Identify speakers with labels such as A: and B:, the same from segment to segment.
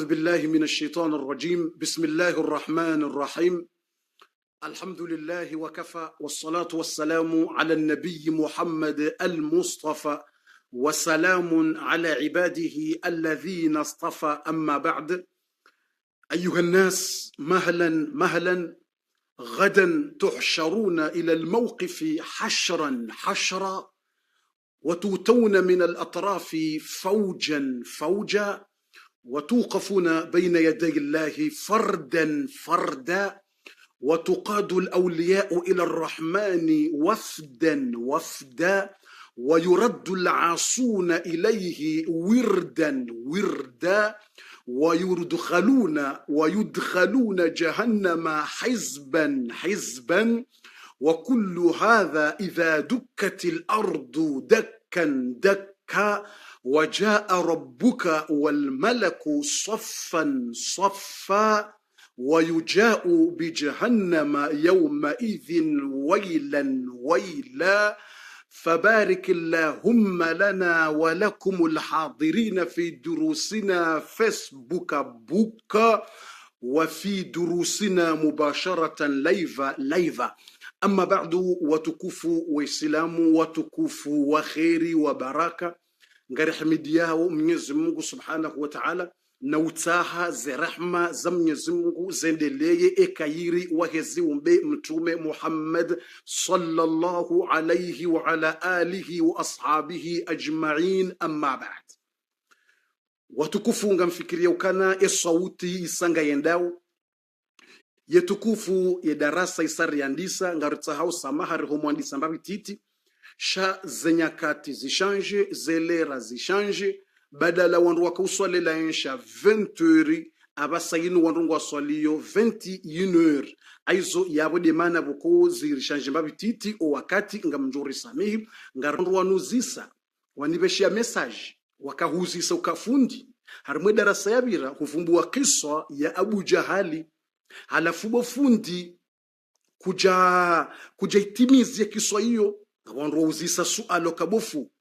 A: بالله من الشيطان الرجيم. بسم الله الرحمن الرحيم. الحمد لله وكفى، والصلاة والسلام على النبي محمد المصطفى، وسلام على عباده الذين اصطفى. أما بعد، أيها الناس، مهلا مهلا، غدا تحشرون إلى الموقف حشرا حشرا، وتؤتون من الأطراف فوجا فوجا، وتوقفون بين يدي الله فردا فردا، وتقاد الأولياء إلى الرحمن وفدا وفدا، ويرد العاصون إليه وردا وردا، ويدخلون جهنم حزبا حزبا. وكل هذا إذا دكت الأرض دكا دكا، وجاء ربك والملك صفا صفا، ويجاء بجهنم يومئذ ويلا ويلا. فبارك اللهم لنا ولكم الحاضرين في دروسنا فيسبوك بوكا، وفي دروسنا مباشرة لايفا. أما بعد، وتكفوا وإسلام وتكفوا وخير وبركة ngari hamidiao Mwenyezi Mungu Subhanahu wa Ta'ala, na utaha za rehma za Mwenyezi Mungu zendeleye ekayiri wahezi umbe mtume Muhammad sallallahu alayhi wa ala alihi wa ashabihi ajma'in. Amma ba'd, watukufu ngamfikiria ukana sauti isanga yendao yetukufu ya darasa isari yandisa ngaritahau samahari homwandisa mbabi titi sha zenyakati zishanje, zelera zishanje, badala wandu wakauswalela ensha 20h abasayinu wandu waswaliyo 21h. aizo yabo demana buko zirishanje mbabi titi o wakati ngamjuri samihi ngarandu wanuzisa wanibeshia message wakahuzisa ukafundi harimwe darasa yabira kuvumbua kisa ya Abu Jahali, halafu bofundi kuja itimizia kisa hiyo wandu wauzisa sualo kabofu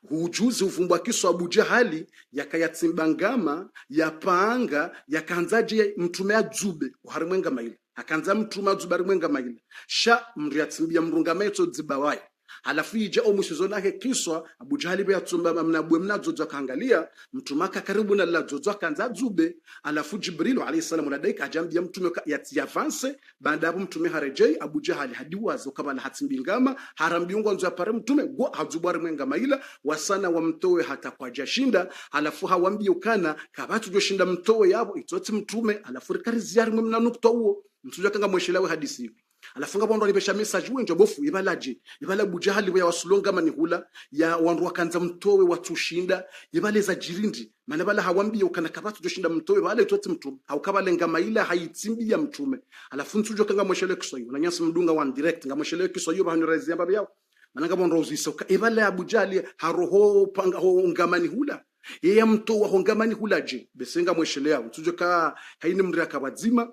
A: hujuzi uvumbwa kiso Abu Jahali yakayatsimbangama yapanga yakanzaje mtume adzube uharimwenga maila akanza mtume adzube harimwenga maila sha mriatsimbia mrungama yeto dzibawai. Halafu ija omushizo nake kiswa Abu Jahali be yatsumba mnabwe mnadzo kaangalia mtumaka karibu na ladzo kanza dzube. Halafu Jibril alayhi salam nadaika ajambia mtume yavance, baada hapo mtume harejei Abu Jahali hadiwazo kama hatsimbingama harambiungwa nzo apare mtume go hadzubari mwenga maila wasana wa mtowe hata kwa jashinda. Halafu hawambia ukana kabatu joshinda mtowe yabo itoti mtume. Halafu rikari ziyari mna nukta huo mtuja kanga mweshelawe hadisi. Alafunga bondo alibesha message wenjo bofu ibalaje ibala Abu Jahali ya wasulonga manihula ya wandu wakanza mtowe watushinda ibale za jirindi maana bala hawambi ukana kabatu joshinda mtowe bale itoti mtume haukabale ngama ila haitsimbi ya mtume. Alafu ntujo kanga mweshele kisoyo na nyasi mdunga one direct nga mweshele kisoyo bahanurezi yamba yao maana bondo uzisa ibale Abu Jahali haroho panga ho ngamani hula yeye mtowa ho ngamani hula je besenga mweshele yao ntujo ka haini mri akabadzima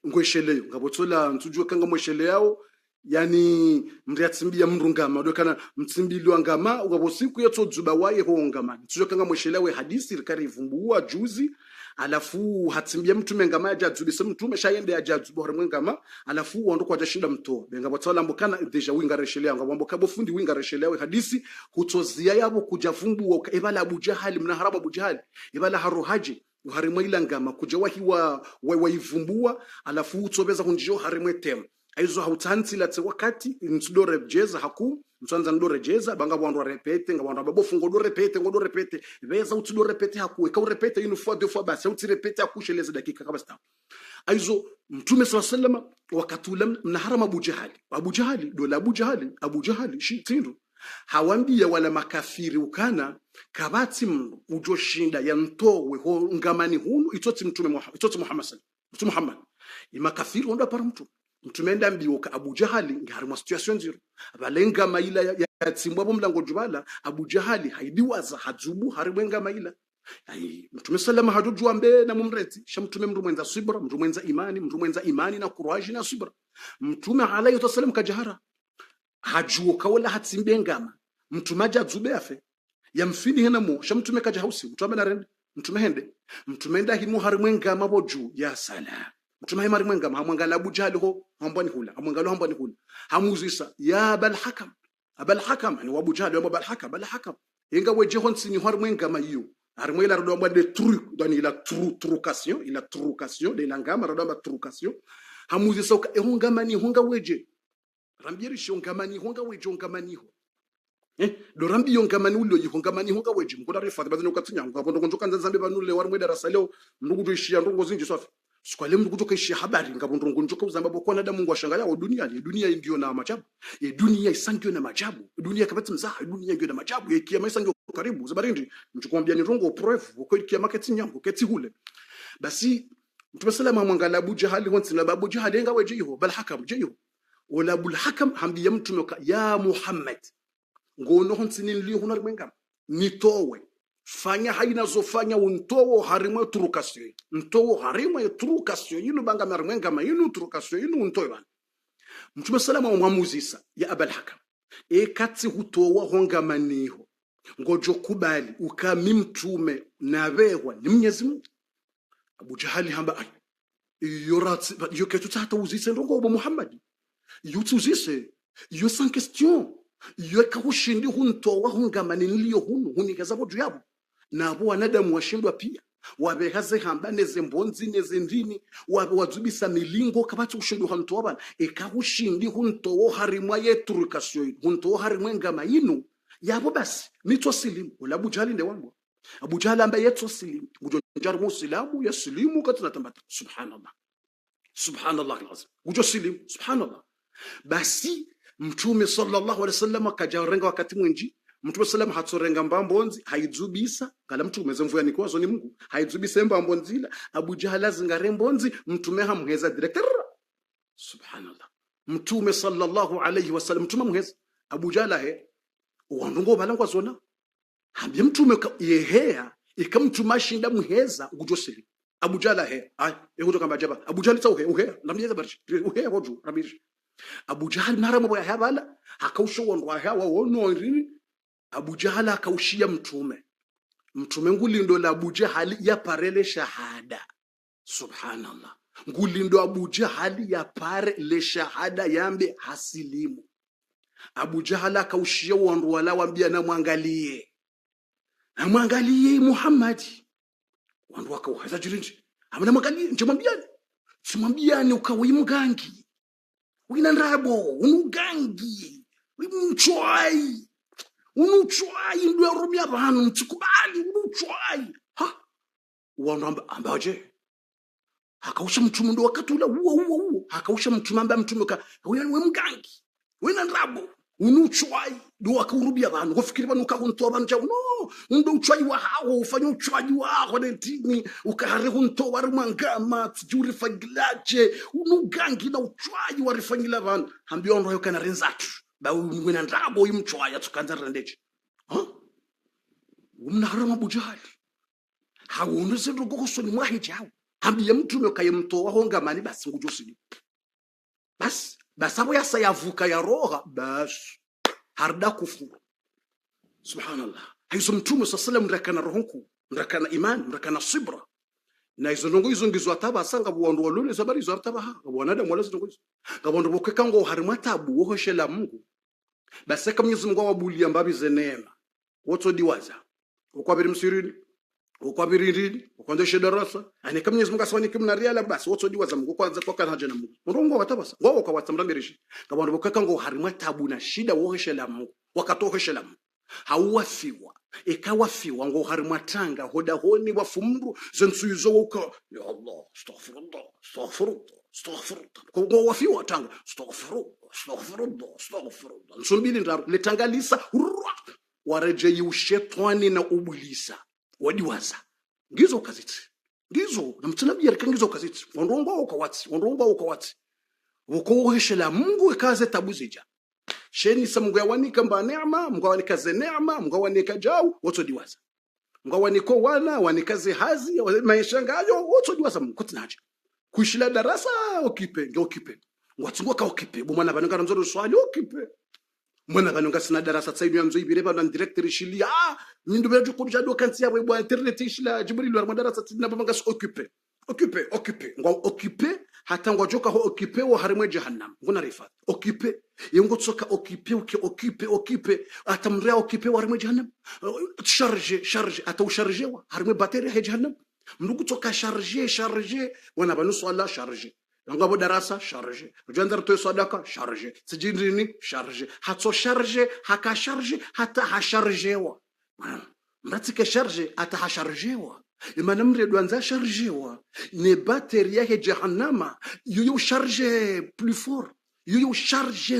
A: ngwesheleyo ngabotsola ntujwe kanga mweshele yao yani mriatsimbia mrungama dokana mtsimbilwa ngama ugabosiku yatodzuba waye ho ngama ntujwe kanga mweshele we hadisi rikari vumbua juzi. Alafu hatsimbia mtume ngama ya jadzubise mtume shayende ya jadzuba ngama. Alafu wando kwa jashinda mto benga botsola mbokana deja winga reshele yao ngabomboka bofundi winga reshele we hadisi hutozia yabo kujavumbua ebala Abu Jahali mna harabu Abu Jahali ebala harohaji harimwe ilangama kuja waivumbua. Alafu utsobeza kunjijo harimwe tem aizo hautansi latse wakati nsudore jeza haku mtsanza ndore jeza banga bwandu repete ngabwandu babofu ngodore repete beza utudore repete haku ka repete une fois deux fois basi uti repete akusheleza dakika kama sita. Aizo mtume sallallahu alayhi wasallam wakatulam mnaharama Abu Jahali dola Abu Jahali shitindo hawambia wala makafiri ukana kabati ujoshinda ya ntowe ho ngamani hunu itoti Muhammad sallallahu Muhammad imakafiri wanda para mtume enda mbiwo ka Abu Jahali ngari mu situation zero abalenga maila ya tsimbwa bomlango jubala Abu Jahali haidiwaza hajubu harimwenga maila. Mtume sallama hajujua mbe na mumreti sha mtume mru mwenza subra mru mwenza imani na kuraji na subra. Mtume alayhi wasallam kajahara hajuo kawala hatsimbengama mtumaja dzube afe yamfini hena mo shamtume kaja hausi mtuame na rende mtumenda himu harimwenga maboju ya sala mtumahe marimwenga hamwangala Abu Jahal ho hambani hula hamuzisa ya abal hakam ni Abu Jahal wa abal hakam inga weje honsini harimwenga mayo harimwela rodo de truc dans la trucation de langama rodo trucation hamuzisa hongamani honga weje rambiri shongamani honga weje hongamani ho do rambi yongamani ulo yihongamani honga weje mkoda rifati bazino katinya ngabondo konjoka nzambe banule warmwe darasa leo ndugu tuishia ndongo zinji swafi sikwale mndu kutoka ishi habari ngabondo ngonjoka uzamba bokona da Mungu ashangala wa dunia ndio na majabu dunia isangio na majabu dunia kabati mzaha dunia ndio na majabu kiyama isangio karibu zabarindi mchukwambia ni rongo proof uko kiyama ketinyango keti hule basi mtume salama mwangala Abu Jahal honsi na Abu Jahal nga weje hiyo bal hakam je hiyo wala Abu Hakam hambi mtume ya Muhammad ngono honsini nili hunar mwenga nitowe fanya haina zofanya untowo harimwe turukasyo ntowo harimwe turukasyo yinu banga marmwenga mayinu turukasyo yinu untowe bana mtume salama wa mwamuzisa ya Abul Hakam kati hutowa honga maniho ngojo kubali ukami mtume na wewa ni Mwenyezi Mungu Abu Jahali hamba yorati yoketu tata uzise ndongo wa Muhammad yutuzise yo sans question yoka hushindi huntowa hongamani niliyo hunikaza bodu yabo nabo wanadamu washindwa pia wabehaze hamba neze mbonzi neze ndini wazubisa milingo kabati ushindi huntowa bana hushindi huntowo harimwa yeturukasyo huntowo harimwa ngama yinu yabo basi nitwa silimu wala Abu Jahal nde wangu Abu Jahal ambaye yetwa silimu ujonjar muslimu ya silimu katina tambata subhanallah alazim ujo silimu subhanallah basi mtume sallallahu alaihi wasallam akajarenga wakati mwingi mtume sallallahu hatorenga mbambonzi haizubisa kala mtume zemvuya nikwazo ni Mungu haizubisa mbambonzila Abu Jahal zingare mbonzi mtume hamheza director subhanallah mtume sallallahu alaihi wasallam mtume mheza Abu Jahal wandungo balangwa zona hambye mtume yehea ikamtuma shinda mheza ngujoseli Abu Jahal kutoka majaba Abu Jahal uhea ndamjeza barshi uhea woju rabishi Abu Jahal naramo ya habala akausho wandwa hawa wono irini Abu Jahal akaushia mtume ngulindo la Abu Jahal ya parele shahada subhanallah ngulindo Abu Jahal ya parele shahada yambe hasilimu Abu Jahal akaushia wandwa la wambia na mwangalie Muhammad wandwa akauhaza jirinji amana mwangalie njemwambiani simwambiani ukawi mgangi wina nrabo unugangi unuchwai ndio arumia bana mtukubali unuchwai wanda ambaje akausha mtume ndo wakati ule huo akausha mtume ambaye mtume wewe mgangi wina nrabo unuchwai ndio akaurubia bana ufikiri bana ukauntoa bana cha no ndo uchwai wa hao ufanye uchwaji wako netini ukahari huntoa rumangama tjuri faglaje unugangi na uchwai wa rifanyila bana ambio ndo yokana renzatu ba wina ndabo yimchwaya tukanza rendeje umnahara Abu Jahal haunu zindu gokosoni mwahijao ambia mtume kayemtoa hongamani basi ngujosini bas abo yasa yavuka ya roha bas harda kufuru subhanallah hizo mtume sallallahu ndakana rohonku ndakana iman ndakana sibra na hizo ndongo hizo ngizo ataba sanga buondo walule zabari zo ataba ha wanada mwala ndongo hizo ngabondo bokekango harimwa tabu wohoshela Mungu bas kama Mwenyezi Mungu wabulia mbabi zenema woto diwaza ukwabiri msirini ukwabiri ukondeshe darasa kama Mwenyezi Mungu aswani kimna riala basi woto diwaza Mungu kwanza kwa kana haja na Mungu ndongo watabasa ngao kwa watamrambirishi ngabondo bokekango harimwa tabu na shida wohoshela Mungu wakatohoshela Mungu hauwafiwa ikawafiwa ngo harimwa tanga hoda honi wafumru zensuizo uka ya Allah astaghfirullah ngo wafiwa tanga astaghfirullah nsubiri ndaro letangalisa wareje ushetani na ubulisa wadiwaza ngizo kaziti ngizo namtsanabia rikangizo kaziti ndongo ukawati ukoheshela Mungu ikaze tabuzija sheni sa Mungu yawanika mba neema Mungu yawanika ze neema Mungu yawanika jau woto diwaza Mungu yawaniko wana wanikaze hazi maisha ngayo woto diwaza Mungu kutinaje kuishila darasa okipe ngokipe ngwatsingwa ka okipe bomana bananga nzoro swali okipe mwana kanonga sina darasa tsainu yanzo ibire pa na director shili mindu bejo kurja do kansi yawe bwa internet ishila jibril wa darasa tsina banga occupé ngwa occupé hata ngwa joka ho occupé wo harimwe jahannam ngona rifa occupé yengo tsoka occupé hata mrea occupé wa harimwe jahannam charge hata usharge wa harimwe batterie he jahannam mndugu tsoka charge wana banu swala charge ngabo darasa charge ujandar to sadaka charge sijindini charge hatso charge haka charge hata ha chargewa mratike charge hata ha chargewa imana mre dwanza chargewa ne batterie yake jahannama yoyo charge plus fort yoyo charge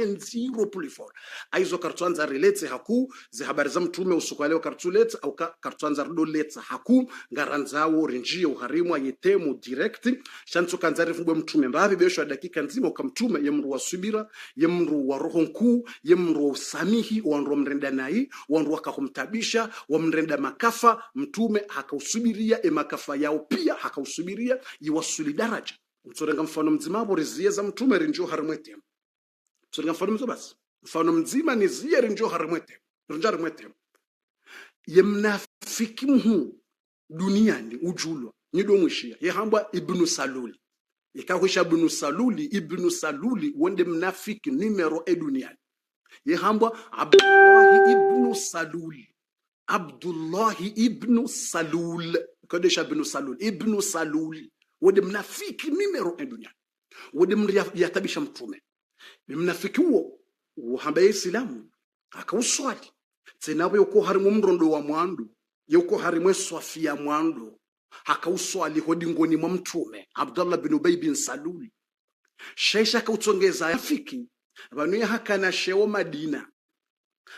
A: nziro plus fort aizo kartwanza relete haku ze habari za mtume usuku leo kartulete au kartwanza dolete haku ngaranzawo renjie uharimu ayetemu direct chanzo kanzari fungwe mtume mbabi besho dakika nzima ukamtume yemru wa subira yemru wa roho nkuu yemru wa usamihi wanru mrenda nai wanru wakamtabisha wamrenda makafa mtume hakausubiria makafa yao pia hakausubiria iwasuli daraja mtsorenga mfano mzima hapo rizie za mtume rinjo harimwete mtsorenga mfano mzima basi mfano mzima ni zie rinjo harimwete yemnafiki mhu duniani ujulwa nido mwishia yehamba ibn saluli ikawisha ibn saluli wonde mnafiki numero duniani yehamba abdullahi ibn salul kodesha ibn salul wode mnafiki numero 1 duniani wode mriyatabisha mtume mnafiki huo uhamba islamu akauswali tsenawe yuko harimu mrondo wa mwandu yuko harimu swafia mwandu akauswali hodi ngoni mwa mtume Abdullah bin Ubay bin Salul sheisha kautsongeza afiki banu ya hakana shewo Madina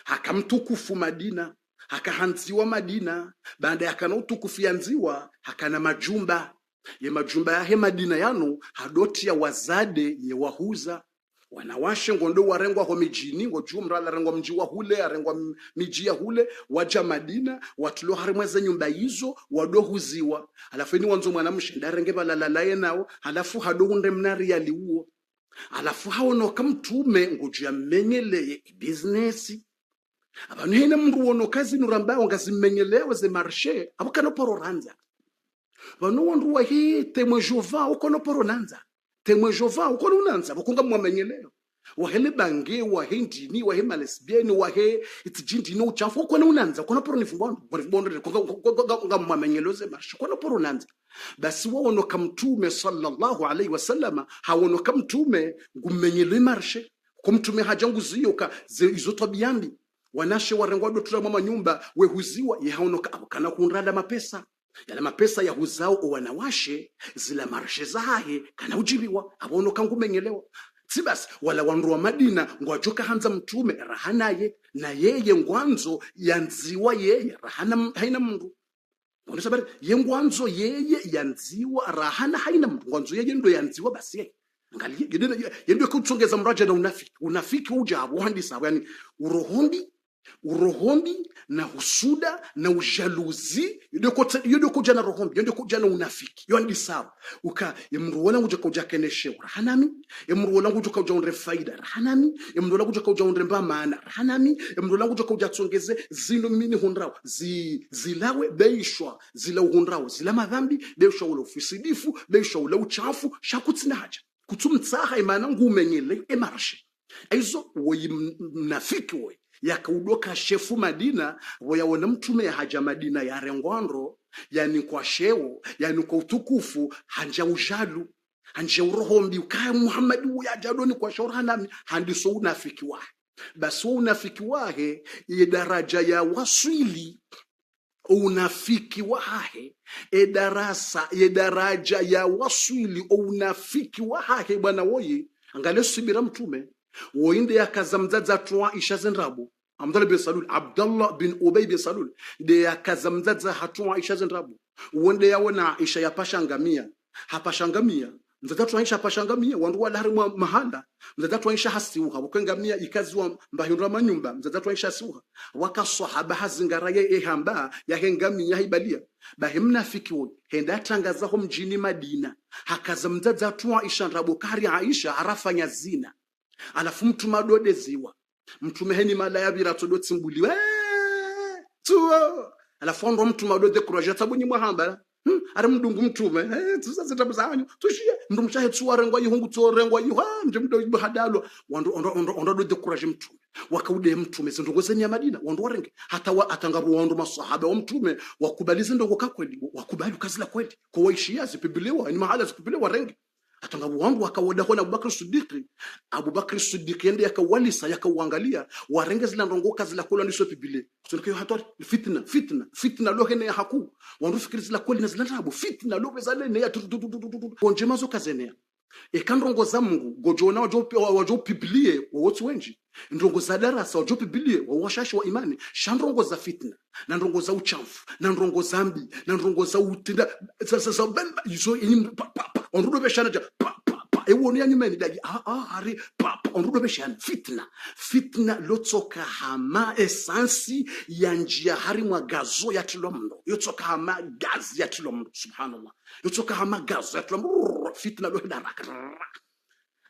A: hakamtukufu Madina hakahanziwa Madina baada yakana utukufu yanziwa hakana majumba ye majumba yahe Madina yanu hadoti ya wazade ye wahuza wanawashe ngondo warengwa ho mijini ngo jumra la rengwa mji wa hule arengwa miji ya hule waja Madina watulo harimweze nyumba hizo wadohuziwa alafu ni wanzo mwanamshe ndarenge balalalaye nao alafu hadohunde mnari yaliuo alafu haono kamtume ngujya menyele business abantu hene mndu wono kazi nuramba ngazimenyelewe ze marché abukano pororanza bano wandu wa hii temwe jova ukono poronanza temwe jova ukono unanza bukunga mwamenyeleo wahele bange wahindini wahema lesbiani wahe itijindi no chafu ukono unanza ukono poro nifumbondo kunga mwamenyeleo ze marché ukono poronanza basi waono kamtume sallallahu alaihi wasallama hawono kamtume ngumenyeleo marché kumtume hajanguziyo ka izo tabiandi wanashe warengwa dotura mama nyumba wehuziwa yehaonoka abukana kunrada mapesa yala mapesa ya huzao wanawashe zila marshe zahe kana ujibiwa abonoka ngumenyelewa sibas wala wanru wa Madina ngwajoka hanza mtume rahanaye na yeye ngwanzo yanziwa yeye rahana haina mndu sabari yengwanzo yeye yanziwa rahana haina mndu ngwanzo yeye ndo yanziwa basi angalie yendo kutsongeza mraja na unafiki ujabo handisa yani urohombi na husuda na ujaluzi yodo kujana rohombi yodo kujana unafiki yondi sawa uka yemruola nguja kuja keneshe rahanami yemruola nguja kuja unre faida rahanami yemruola nguja kuja unre mbamana rahanami yemruola nguja kuja tsongeze zino mini hundrao zilawe beishwa zila hundrao zila madhambi beishwa ule ufisidifu beishwa ule uchafu shakutsina haja kutsumtsaha imana ngumenyele emarshe aizo woyi mnafiki woyi yakaudoka shefu Madina wayaona mtume ya haja Madina ya rengwandro yani kwa sheo yani kwa utukufu hanja ujalu hanja urohombi ukaya Muhammadu ya jadoni kwa shaurana handiso unafiki wahe basi unafiki wahe ye daraja ya waswili unafiki wahe daraja ya waswili unafiki wahe bwana woyi angale subira mtume woinde yakazamzaza twa Aisha zenrabu Abdullah bin Ubay bin Salul de yakazamzaza hatwa Aisha zenrabu wonde yaona Aisha yapashangamia hapashangamia mzatatu Aisha pashangamia wandu wala harimwa mahala mzatatu Aisha hasiuha bukengamia ikazwa mbahindwa manyumba mzatatu Aisha hasiuha wakasahaba hazingaraye ehamba yahengamia hibalia bahimnafiki wo henda tangaza ho mjini Madina hakazamzaza twa Aisha rabu kari Aisha harafanya zina alafu mtume adodeziwa mtume heni malaya birato do tsimbuliwe tuo alafu ndo mtume adode kuraje tabunyi mwahamba ari mdungu mtume tusaze tabuzanyu tushie ndum chahe tsuwarengwa yihungu tsorengwa yiha ndimdo bahadalo ndo de kuraje mtume wakaude mtume zindongozeni ya Madina wando warenge hata atangabu wando masahaba wa mtume wakubalize ndongo kakweli wakubali kazi la kweli kwa waishia zipibiliwa ni mahala zipibiliwa renge atangabu wangu wakawoda kwa Abubakar Siddiq yende yakawalisa yakauangalia warenge zila ndongo kazi la kweli ndiso pibile tunakayo hatari fitna lohene ya haku wandu fikiri zila kweli na zila rabu fitna lobe zalene ya konjema zo kazenea ekandongo za Mungu gojona wajo piblie wawotsi wenji ndongo za darasa wajo piblie wawashashi wa imani shandongo za fitna na ndongo za uchamfu na ndongo zambi na ndongo za utinda sasa izo ini onrudo beshana ja ewoni yanyumeni dagi hari onrudo beshana fitna lotsoka hama esansi ya njia hari mwa gazo ya tilomndo yotsoka hama gazi ya tilomndo subhanallah yotsoka hama gazo ya tilomndo fitna lo daraka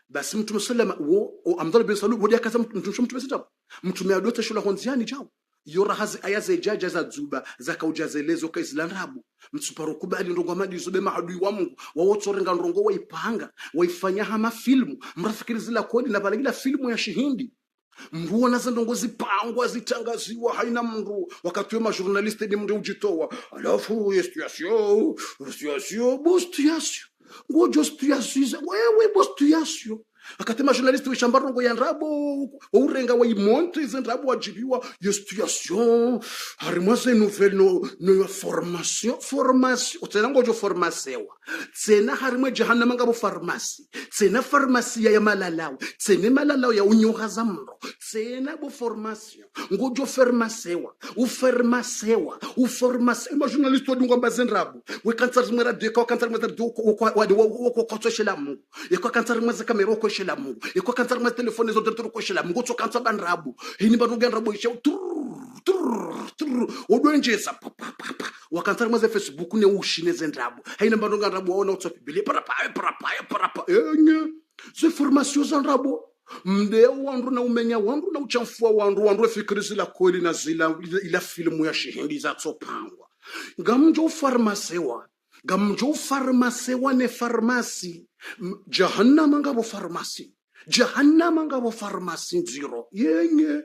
A: basi mtume sallama o Abdullah bin Salul wodi akaza mtume sitabu mtume adote shula honziani jao yora hazi ayaze jaja za dzuba zakaujazelezo ka Islarabu mtsuparo kubali ndongo amadi zobe maadui wa Mungu wawotsorenga ndongo waipanga waifanya hama filmu mrafikiri zila kodi na balagila filmu ya shihindi mruona za ndongo zipangwa zitangaziwa haina mru wakati wa journaliste ni mndu ujitoa alafu yestiasio ngojo stiasio wewe bostiasio akatema journaliste wishambaro ya nrabo urenga wa imonte izenrabo wajibiwa yestiasio harimase nouvelle no formation otena ngojo formasewa tsena harimwe jahannama ngabo pharmacy tsena pharmacy ya malalaw tsene malalaw ya unyoga za mro tsena bo formation ngojo farmasewa ma journaliste odunga bazenrabo we kantsar mera de ko kantsar mera de ko kotoshela mu e ko kantsar mera kamera ko shela mu e ko kantsar mera telefone zo dentro ko shela mu go tsokantswa banrabo hini ba rugan rabo ishe odwenjesa papa wakantsar mera Facebook ne ushine zendrabo haina ba rugan rabo ona utsopibile para enye ze formation zanrabo mde wandu na umenya wandu na uchamfua wandu fikiri zila kweli na zila ila filmu ya shihindi za tsopangwa gamjo farmasewa ne farmasi jahannama ngabo farmasi zero yenye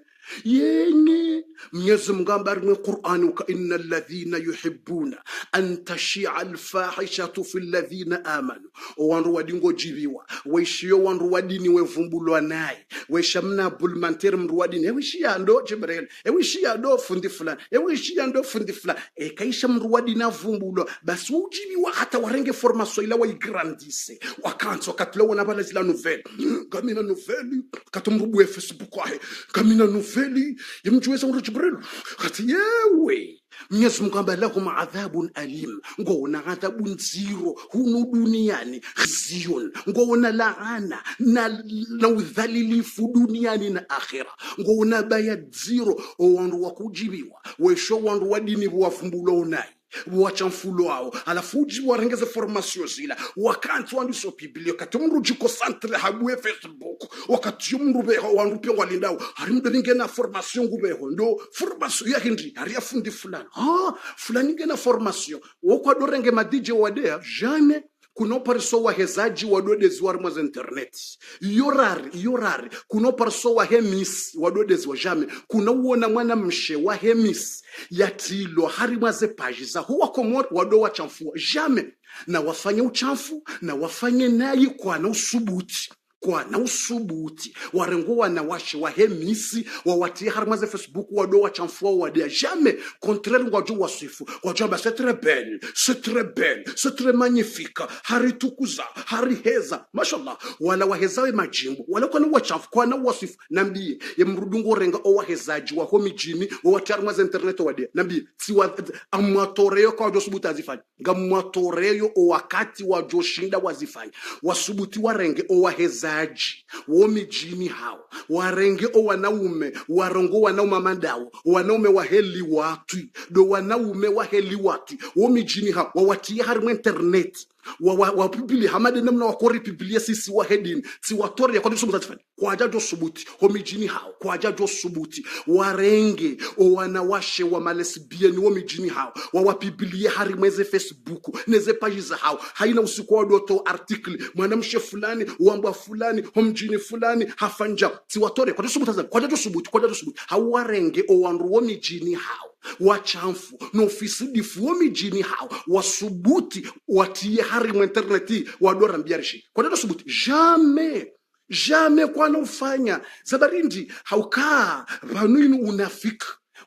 A: Mwenyezi Mungu ambari mwe Qur'ani uka innal ladhina yuhibbuna an tashi'a al-fahishatu fil ladhina amanu wandu wadingo jibiwa waishiyo wandu wadini wevumbulwa naye weshamna bulmanter mru wadini ewishia ndo Jibril ewishia ndo fundi fulani kaisha mru wadini avumbulwa basi ujibiwa hata warenge formation ila waigrandise wakanso katlo wana bala zila nouvelle kamina nouvelle katumrubu Facebook ahe kamina nouvelle yimjuweza ndo Jibril kati yewe Mwenyezi Mungu amba lahum adhabun alim ngona adhabun zero hunu duniani khizyun ngona laana na udhalilifu duniani na akhira ngona baya zero wandu wakujibiwa wesho wandu wadini wafumbula onai wachamfulo wao alafu uji warengeze formation zila wakati wandu so biblio kati mru jiko centre habwe Facebook wakati mru beho wandu pyo walindao harimdo ngena formation ngubeho ndo formation ya hindi haria fundi fulani ngena formation wokwa dorenge madije wadea jamais kunoparso wahezaji wadodezi wa mwa internet yorari kunoparso wa hemis wadodezi wa jame kunauona mwana mshe wa hemis yatilo hari mwaze page za huwa komor wado wa chamfu jame na wafanye uchamfu na wafanye nayi kwa na usubuti warengo wanawashe wa hemisi wawati harmaze Facebook wado wa chamfua wadia jamais contraire ngwajo wasifu wajamba c'est très magnifique hari tukuza hari heza mashallah wala wahezawe majimbo wala kwa wa chamfu kwa na wasifu nambiye yemrudungo renga o wahezaji wa homijini wawati harmaze internet wadia nambiye si wa amatoreo kwa wajo subuti azifanya ngamatoreyo o wakati wajo shinda wazifanya wasubuti warenge o wahezaji womijini hao warenge o wanaume warongo wanaume mandao wanaume waheli watu do wanaume waheli watu womijini hao wawatia haru internet wa Biblia hamade namna wa kori Biblia sisi wa heading si watori ya kwa ndugu mtafani kwa ajajo subuti homijini hao kwa ajajo subuti warenge o wanawashe wa malesbian wa mijini hao wa Biblia hari mweze Facebook neze page za hao haina usiku wa doto article mwanamshe fulani wamba fulani homjini fulani hafanja si watori kwa ndugu mtafani kwa ajajo subuti hao warenge o wanru wa mijini hao wachamfu no ofisi difu mijini hao wasubuti watie hari mu interneti wadora mbiarishi kwa nini subuti jamais kwa nufanya zabarindi haukaa vanunu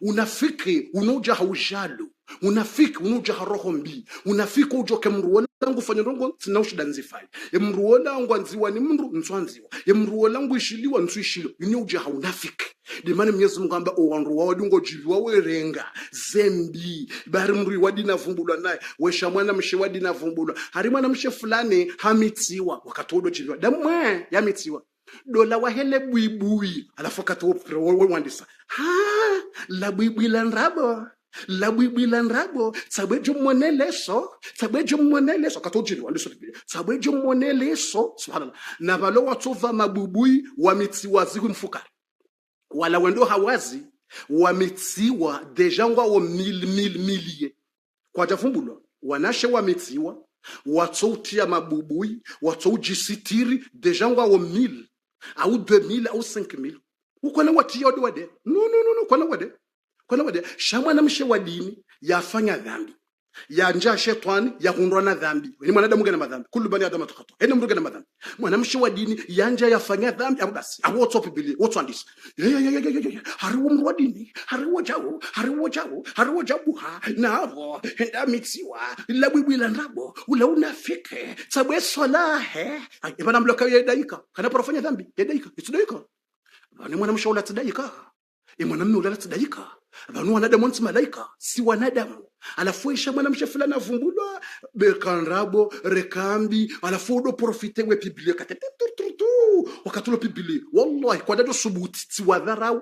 A: unafiki unoja haujalo unafiki unoja roho mbi unafiki ujoke mruola langu fanya ndongo sina ushida nzifai mruola langu anziwa ni mru nswanziwa mruola langu ishiliwa nsuishilo yini uja haunafiki dimani Mwenyezi Mungu amba owanru wadungo jiliwa werenga zembi bari mri wadina vumbulwa naye wesha mwana mshe wadina vumbulwa hari mwana mshe fulani hamitiwa wakatodo jiliwa damwe yamitiwa dola wahele buibui alafu katowo wandisa la buibui landrabo sabejo moneleso katojili wandiso sabejo moneleso subhanallah na balo watova mabubui wamitiwa ziku mfukari wala wendo hawazi wamitiwa deja ngwa wa milie kwa jafumbulwa wanashe wamitiwa watoutia mabubui watoujisitiri deja ngwa wa 1000 au 2000 au 5000 ukona watia wade no kona wade shamwana mshe wa dini yafanya dhambi ya njaa shetani ya hundwa na dhambi ni mwanadamu gana madhambi kullu bani adam khata ene mtu gana madhambi mwanamshi wa dini yanja yafanya dhambi abu basi abu top bili what's on this hariwo mru wa dini hariwo jabu na abo enda mitsiwa la bibi la ndabo ula unafike sababu swalahe ibana mloka yadaika kana profanya dhambi yadaika itudaika ni mwanamshi wala tudaika mwanamume wala tudaika banu wanadamu wanti malaika si wanadamu alafu isha mwanamshe fulani avumbulwa bekanrabo rekambi alafu do profite we Biblia katetututu wakatulo Biblia wallahi kwa dado subuti si wadharau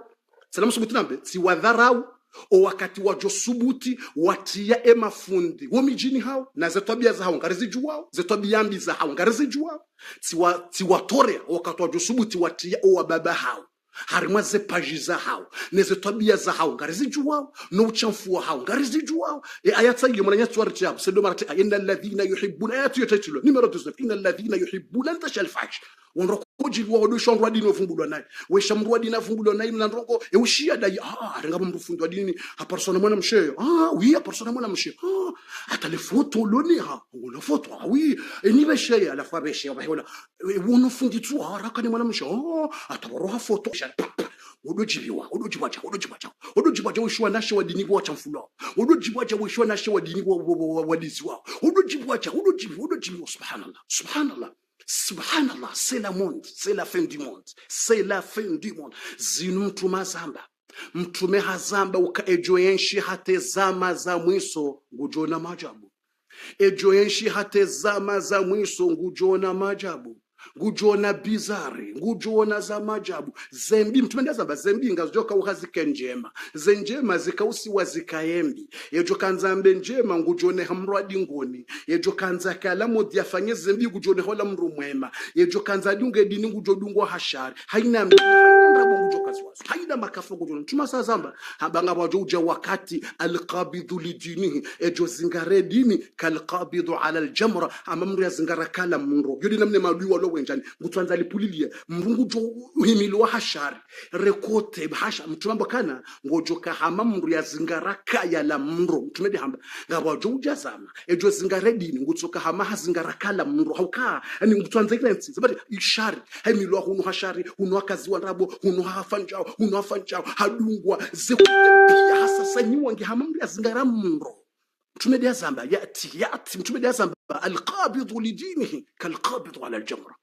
A: salamu subuti nambe si wadharau o wakati wajo subuti watia emafundi wo mijini hao na zetwabia za hao ngarizi juwao zetwabiambi za hao ngarizi juwao si watorea wakati wajo subuti watia o wababa hao harimwa ze paji za hao neze tabia za hao ngarizi juwao no uchamfu wa hao ngarizi juwao ayata ile mwana nyatu warti hapo sedo marati inna alladhina yuhibbuna ayatu yatatulo numero 19 inna alladhina yuhibbuna antashal fahish wonrokoji wa do shonro dini vumbulwa naye we shamru dini vumbulwa naye mlandroko ushia dai ngaba mndu fundi wa dini ha persona mwana mshe oui persona mwana mshe hata le photo loni una photo oui ni beshe ala fa beshe wala wono fundi tu haraka ni mwana mshe ataboroha photo odojibacha ushwa nashe wa dini wa chamfulo odojibacha ushwa nashe wa dini wa disi wao odojibacha subhanallah c'est la monde c'est la fin du monde zinumtuma zamba mtume hazamba ukaejoyenshi hatezama za mwiso ngujona majabu ejoyenshi hatezama za mwiso ngujona majabu ngujona bizari ngujona za majabu zembi mtumenda zamba zembi ngazoka uhazike njema zenjema zikausiwa zikaembi yejo kanzambe njema ngujone hamrwadi ngoni yejo kanza kala modi afanye zembi ngujone hola mru mwema yejo kanza dunge dini ngujodungwa hashari haina mrabo ngujokazwazo haina makafu ngujona tumasa zamba habanga wajoja wakati alqabidhu lidinihi ejo zingare dini kalqabidhu ala aljamra amamru ya zingara kala mro yodi namne maduwa wenjani ngutwanza lipulilia mrungu jo uhimilwa hashari rekote hasha mtumamba kana ngojoka hama mru ya zingaraka ya la mro mtumedi hamba ngaba jo ujazama ejo zingaredini ngutsoka hama hazingaraka la mro hauka ani ngutwanza ilensi zabati ishari himilwa hunu hashari hunu akaziwa rabo hunu hafanjao hadungwa zekupia hasasa nyiwangi hama mru ya zingara mro mtumedi azamba yati mtumedi azamba alqabidhu lidinihi kalqabidhu ala aljamra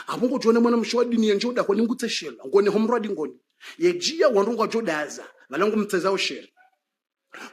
A: abongo jona mwana mshwa dini yenjoda kwa ningutse shela ngone homradi ngoni yejia wandunga jodaza balangu mtsezao sheri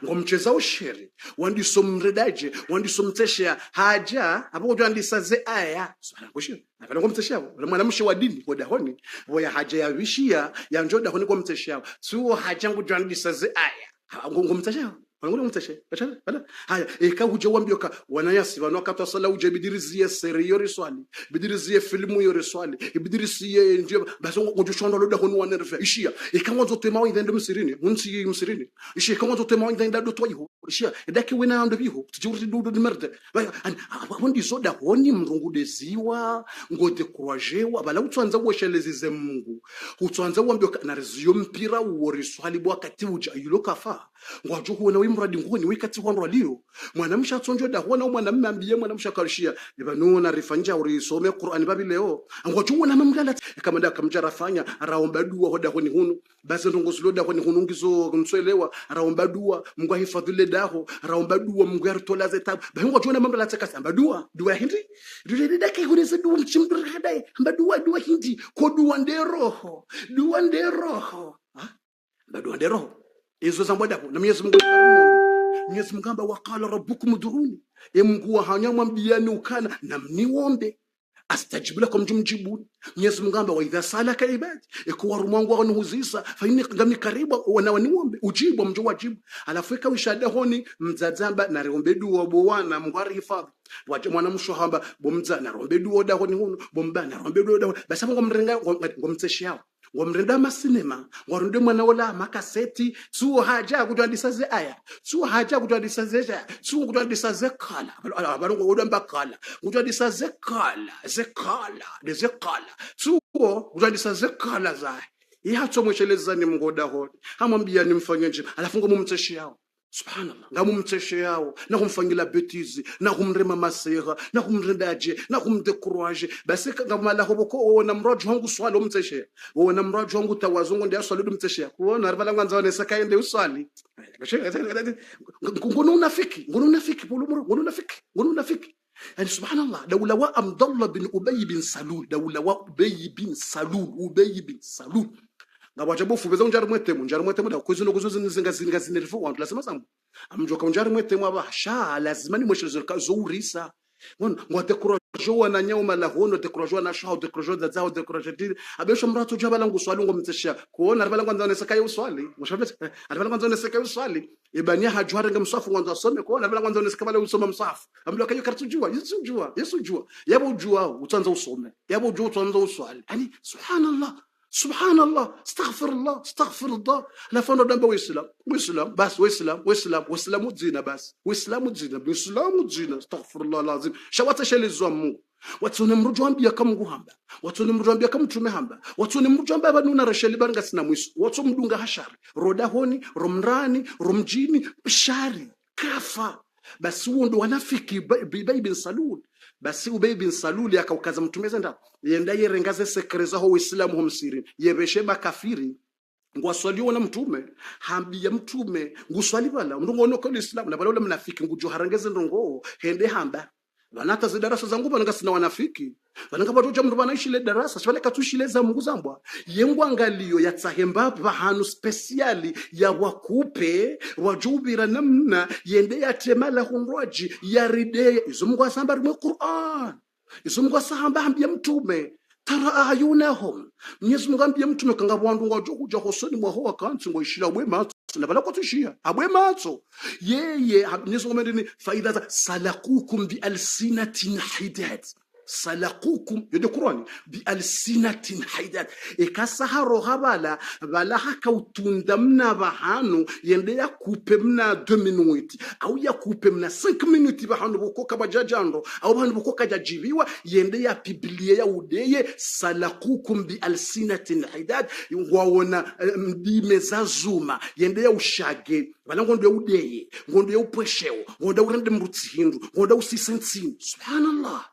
A: ngomchezao sheri wandiso mredaje wandiso mteshea haja abongo jwandisaze aya subhana kushi na balangu mteshea mwana mshwa dini kwa dahoni boya haja ya wishia ya njoda kwa ningomteshea suo haja ngu jwandisaze aya ngomteshea Ngone mteshe bala haya ikauje wambioka wanayasi wanakata sala uje bidirizie seri yori swali bidirizie filmu yori swali bidirizie ndio basi ngojushonda loda honu wanerfa ishia ikanwazo tema idende msirini munsi msirini ishia ikanwazo tema idende do toyiho ishia daki wena ando biho tujuri do de merde wondi soda honi mrungude ziwa ngote croajewa bala utwanza wosheleze Mungu utwanza wambioka na rizio mpira wori swali bwakati uja yulokafa ngwajo kuona wimradi ngoni wikati wanro lio mwanamsha tsonjo da kuona mwanamume ambiye mwanamsha karishia ibanona rifanja uri some Qur'an babileo ngwajo kuona mamgala kama da kamjara fanya raomba dua hoda honi hunu basi ndongosulo da honi hunu ngizo mtswelewa raomba dua Mungu ahifadhile daho raomba dua Mungu yartolaze tabu ngwajo kuona mamgala tsaka amba dua hindi dule dake kunese dua mchimbira dai amba dua hindi ko dua nderoho ha dua nderoho izo zamboda na Mwenyezi Mungu Mwenyezi Mungu amba waqala rabbukum uduruni Mungu hanyama mbiani ukana na mniombe astajibu lakum jumjibuni Mwenyezi Mungu amba wa idha salaka ibadi ikuwa rumangu wanuhuzisa fa inni ngami karibu wana waniombe ujibu mjo wajibu alafu ikawishada honi mzadzamba na riombe duwa bwana Mungu arihifadhi waje mwana mshohamba bomza na rombe duwa da honi hunu bomba na rombe duwa da basi Mungu mrenga ngomtseshi yao ngomrenda masinema ngorunde mwana wala makaseti suo haja kutwandisaze aya suo haja kutwandisaze suo kutwandisaze kala abantu ngodomba kala kutwandisaze kala zekala suo kutwandisaze kala zaye ihatso mweshelezani mngoda honi hamwambia nimfanye nje alafu ngomumtseshi yao subhanallah ngamumteshe yao na kumfanyila betizi na kumrema masera na kumrendaje na kumdekuraje basi ngamala hoboko wona mraju wangu swali umteshe wona mraju wangu tawazungu ndio swali umteshe kuona arvala kwanza wanesa kaende uswali ngono unafiki bulumuru ngono unafiki yani subhanallah dawla wa Abdullah bin Ubay bin Salul ngabajabu fubeza unjari mwetemu da kuzino zingazinerifu wantu lazima sambu amjoka unjari mwetemu abasha lazima ni mweshelezo kazourisa ngote kurajoa na nyoma la hono te kurajoa na shao te kurajoa da zao te kurajoa abesho mrato jabala nguswali ngomteshia kuona arabala kwanza oneseka uswali mushabete arabala kwanza oneseka uswali ibania hajwara ngamsafu kwanza some kuona arabala kwanza oneseka bale usoma msafu amlo kayo kartujua yesu jua yabo jua utanza usome yabo jua utanza uswali yani subhanallah astaghfirullah la fondo damba wislam bas waislamu dzina bas waislamu dzina astaghfirullah lazim shawata shelezwa Mungu watone mrujwambia kamunguhamba watone mrujwambia kamtume hamba watone mrujwambia banuna rasheli baranga sina mwisu watso mdunga hashari roda honi romrani romjini shari kafa basi undo wanafiki Ubay bin Salul basi Ubay bin Salul yakaukaza mtume zenda yenda yerengaze sekreza ho Uislamu ho msiri yebeshe makafiri ngwaswaliwa na mtume hambia mtume nguswali bala ndongono ko Islam na bala mnafiki ngujo harangeze ndongo hende hamba banata zidarasa zangu bananga sina wanafiki bananga batoja mtu banaishi le darasa sibale katushileza Mungu zambwa yengu angalio ya tsahemba bahanu speciali ya wakupe wajubira namna yende ya temala hunroji ya rideye izo Mungu asamba mu Qur'an izo Mungu asamba hambia mtume tara ayunahum Mwenyezi Mungu ambia mtume kanga bwandu ngojo kuja hosoni mwaho wakansi ngoishira bwema na bala kwatushia abwe matso yeye Mwenyezi Mungu amendini faida salakukum bi alsinatin hidat salakukum yode Qur'ani bi alsinatin hidat ekasaharo habala bala haka utunda mna bahanu yende ya kupe mna 2 minutes au ya kupe mna 5 minutes bahanu bokoka bajajando au bahanu bokoka jajibiwa yende ya biblia ya udeye salakukum bi alsinatin hidat ngwaona ndime za zuma yende ya ushage bala ngondo ya udeye ngondo ya upwesheo ngondo urende mrutsindu ngondo usisensini subhanallah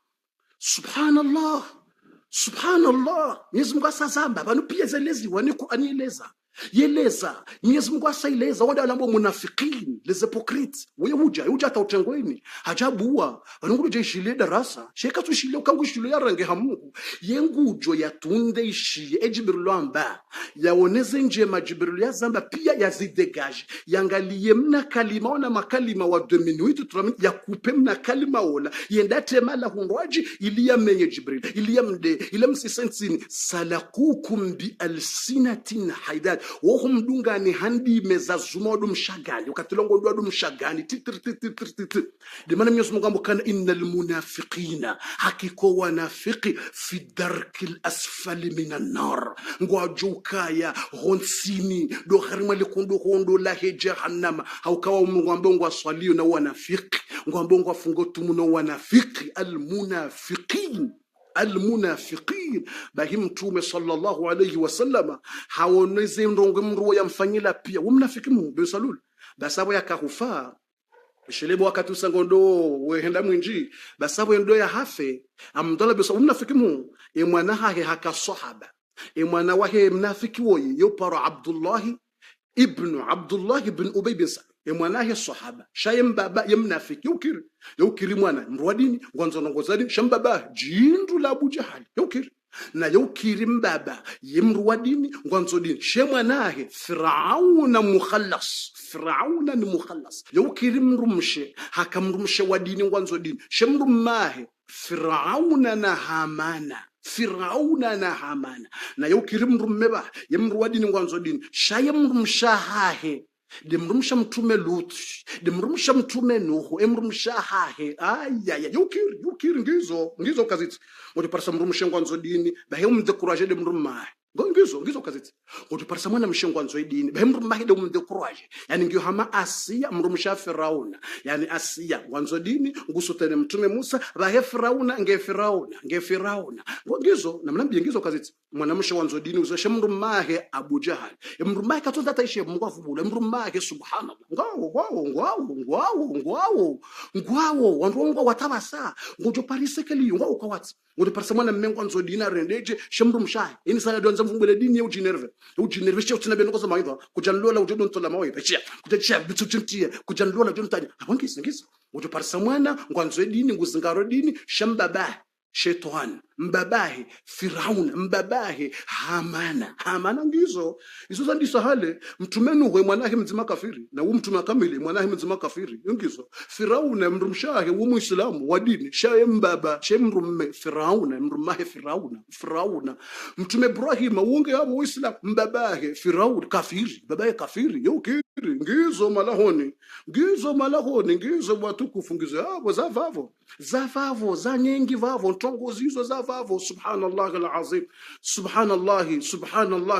A: Mwenyezi Mungu asazamba banu pia zeleziwa ni Qur'ani yeleza Mwenyezi Mungu asaileza wanda alambo munafiqin les hypocrites uja tautengweni hajabuwa banunguru je shile darasa sheka tushile ukangu shile ya range hamungu yengujo yatunde ishiye ejibiru amba yaoneze nje majibiru ya zamba pia yazidegaje yangalie mna kalima ona makalima wa 2 minutes 3 minutes ya kupe mna kalima ola yendate mala hunwaji iliya menye jibril iliya mde ila msisensini salakukum bi alsinatin haidad wo mdungani handi meza zuma odu mshagani ukatilongo odu mshagani titir de mana Mwenyezi Mungu ambokana innal munafiqina hakiko wanafiki fi darkil asfali minan nar ngwajukaya honsini do harima likundu la jahannama haukawa Mungu ambongo aswalio na wanafiki ngwambongo afungo tumuno wanafiki almunafiqin bahi mtume sallallahu alayhi wasallama haoneze ndongo mruo yamfanyila pia umnafiki mu besalul basabo yakahufa shilebo wakati usangondo wehenda mwinji basabo ndo ya hafe amdola beso umnafiki mu mwana hahe hakasahaba mwana wahe mnafiki woyi yopara Abdullah ibn Ubay bin Salul mwana sahaba shayem baba yemnafiki yukiri mwana mrwadini ngwanzo nongozani shambaba jindu la Abu Jahal yukiri na yukiri mbaba yemrwadini ngwanzo dini shemwanahe Firauna ni mukhallas yukiri mrumshe hakamrumshe wadini ngwanzo dini shemrumahe Firauna na Hamana na yukiri mrummeba yemrwadini ngwanzo dini shayemrumshahahe demrumsha mtume Lut demrumsha mtume Nuhu emrumsha hahe ayaya yukiri ngizo kaziti ngoti parsa mrumsha ngwanzo dini bahe umdekuraje demrumma ngizo kaziti ngoti parsa mwana mshengo ngwanzo dini bahe mrumma hede umdekuraje yani ngio hama Asiya mrumsha Firauna yani Asiya ngwanzo dini ngusutene mtume Musa bahe Firauna nge Firauna ngizo namnambie ngizo kaziti mwanamsha ngwanzo dini uzashe mrumma he Abu Jahal mrumma katonda taishe Mungu afubula mrumma he subhanallah ngwawo wanrongo watabasa ngojo parisekeli ngwawo kwatsi ngojo parisa mwana mmengo nzo dina rendeje shemru mshaye ini sana donza mvumbele dini ya ujinerve sho tina beno kozama hivyo kujanlola ujodo ntola mawe pechia kutachia bitutimtie kujanlola ujodo ntani abangisi ngojo parisa mwana ngwanzo dini nguzingaro dini shambaba Shetani mbabahe Firauna mbabahe Hamana ngizo zandisa hale mtume Nuhu mwanahe mzima kafiri na mtume kamili mwanahe mzima kafiri ngizo Firauna mrumshahe muislamu wa dini shaye mbaba shemrumme Firauna mrumahe Firauna mtume Ibrahim uonge hapo uislamu mbabahe Firauna kafiri babaye kafiri yokiri ngizo malahoni ngizo watukufu ngizo hapo zavavo za nyingi vavo ntongozi hizo zavavo subhanallah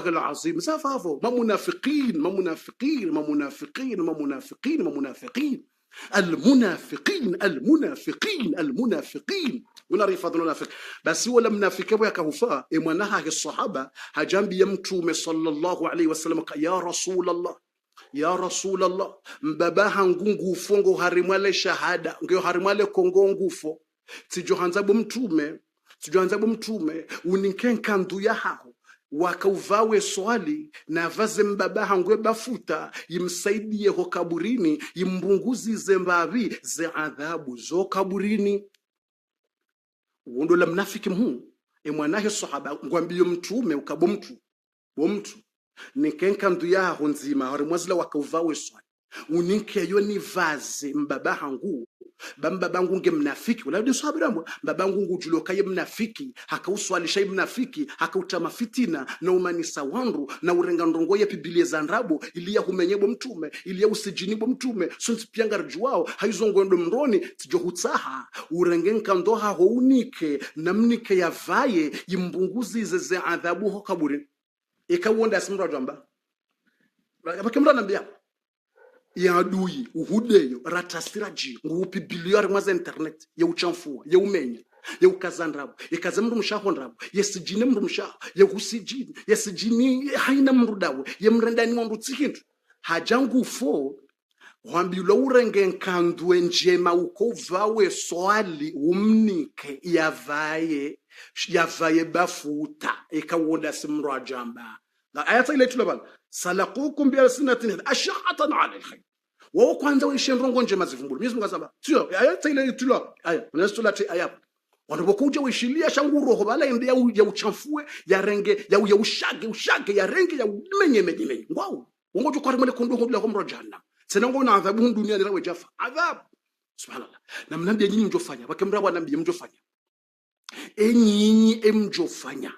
A: alazim zavavo mamunafiqin المنافقين ونعرف المنافق بس هو المنافق ابو يكهفا امنها الصحابه هجنبي يمتوم صلى الله عليه وسلم ya Rasulallah mbabaha ngungu fongo harimale shahada ngeo harimale kongo ngufo tijohanzabu mtume uninkenka ndu ya hao wakauvawe swali na vaze mbabaha ngwe bafuta yimsaidie ho kaburini yimbunguzi zembavi ze adhabu zo kaburini uondo la mnafiki mwanahe sahaba ngwambiyo mtume ukabo mtu nikenka ndu yaho nzima harimwazila wakauvawe swali uninke yo ni vaze mbabaha ngu bambabangu nge mnafiki wala ndio sababu mbabangu ngujuloka ye mnafiki hakauswalisha mnafiki hakautama fitina na umanisa wandu na urenga ndongo ye Biblia za ndrabo iliya humenyebo mtume iliya usijinibo mtume sonti pianga rjuwao haizongo ndo mroni tijohutsaha urengenka ndoha ho unike namnike ya vaye yimbunguzi ze adhabu ho kaburi ikawonda asimra jamba bakemra nambia ya adui uhudeyo ratasiraji ngupi biliari mwaza internet ya uchamfua ya umenya ya ukazandrabo ikaza mru mshaho ndrabo yesijine mru mshaho ya usijini yesijini haina mrudawe ya mrendani mwandu tsikindu hajangu fo wambilo urenge nkandwe njema ukovawe swali umnike yavaye bafuta ikawonda simra jamba ayata ile tulabal salaqukum bi alsinatin ash'atan 'ala alkhayr wa kwanza wishe ndongo njema zivumbulu Mwenyezi Mungu asaba sio ayata ile tulwa aya unastulati aya wanapokuja wishilia shanguro ho bala ende ya uchafue ya renge ya ushage ya renge ya menye ngwao wongo kwa rimele kondo la komro jahannam senango na adhabu dunia ni rawe jafa adhab subhanallah na mnambia nyinyi mjofanya bakemra wanambia mjofanya enyinyi emjofanya